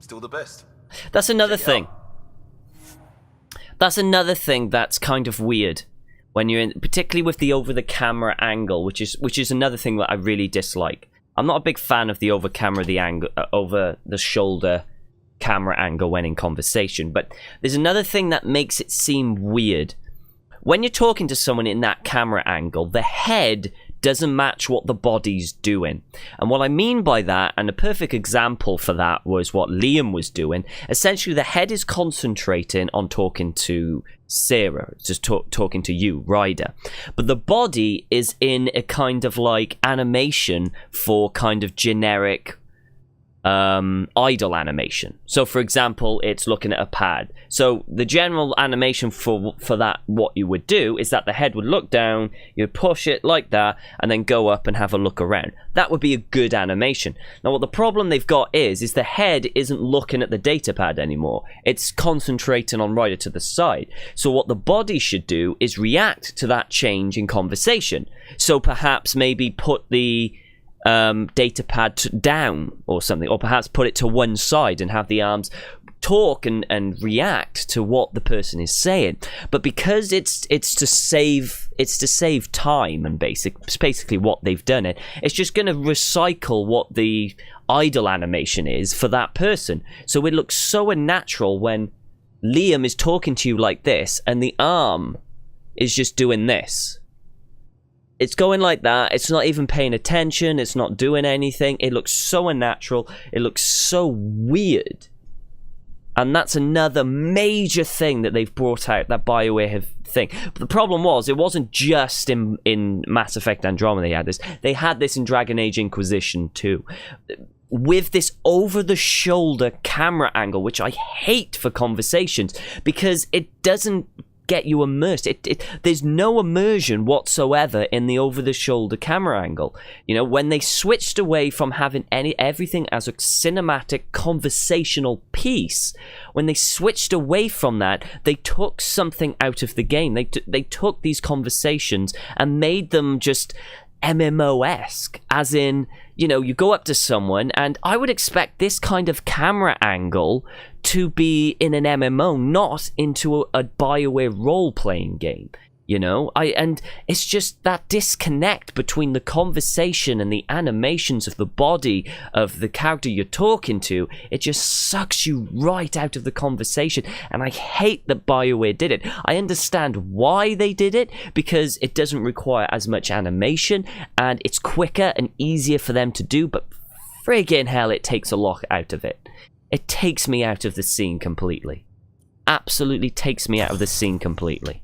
Still the best. That's another thing. That's another thing that's kind of weird when you're in, particularly with the over-the-camera angle, which is another thing that I really dislike. I'm not a big fan of the over-the-shoulder camera angle when in conversation, but there's another thing that makes it seem weird. When you're talking to someone in that camera angle, the head doesn't match what the body's doing. And what I mean by that, and a perfect example for that was what Liam was doing, essentially the head is concentrating on talking to Sarah, just talking to you, Ryder. But the body is in a kind of like animation for kind of generic idle animation. So for example, it's looking at a pad. So the general animation for that, what you would do is that the head would look down, you'd push it like that, and then go up and have a look around. That would be a good animation. Now what the problem they've got is the head isn't looking at the data pad anymore. It's concentrating on Ryder to the side. So what the body should do is react to that change in conversation. So perhaps maybe put the data pad down or something, or perhaps put it to one side and have the arms talk and react to what the person is saying. But because it's to save time, and basically what they've done, it's just going to recycle what the idle animation is for that person. So it looks so unnatural when Liam is talking to you like this and the arm is just doing this. It's going like that. It's not even paying attention. It's not doing anything. It looks so unnatural. It looks so weird. And that's another major thing that they've brought out, that BioWare thing. But the problem was, it wasn't just in Mass Effect Andromeda they had this. They had this in Dragon Age Inquisition too. With this over-the-shoulder camera angle, which I hate for conversations, because it doesn't get you immersed. There's no immersion whatsoever in the over-the-shoulder camera angle. You know, when they switched away from having everything as a cinematic conversational piece, when they switched away from that, they took something out of the game. They took these conversations and made them just MMO-esque, as in, you know, you go up to someone, and I would expect this kind of camera angle to be in an MMO, not into a BioWare role-playing game. You know, and it's just that disconnect between the conversation and the animations of the body of the character you're talking to. It just sucks you right out of the conversation, and I hate that BioWare did it. I understand why they did it, because it doesn't require as much animation and it's quicker and easier for them to do, but friggin' hell, it takes a lot out of it. It takes me out of the scene completely. Absolutely takes me out of the scene completely.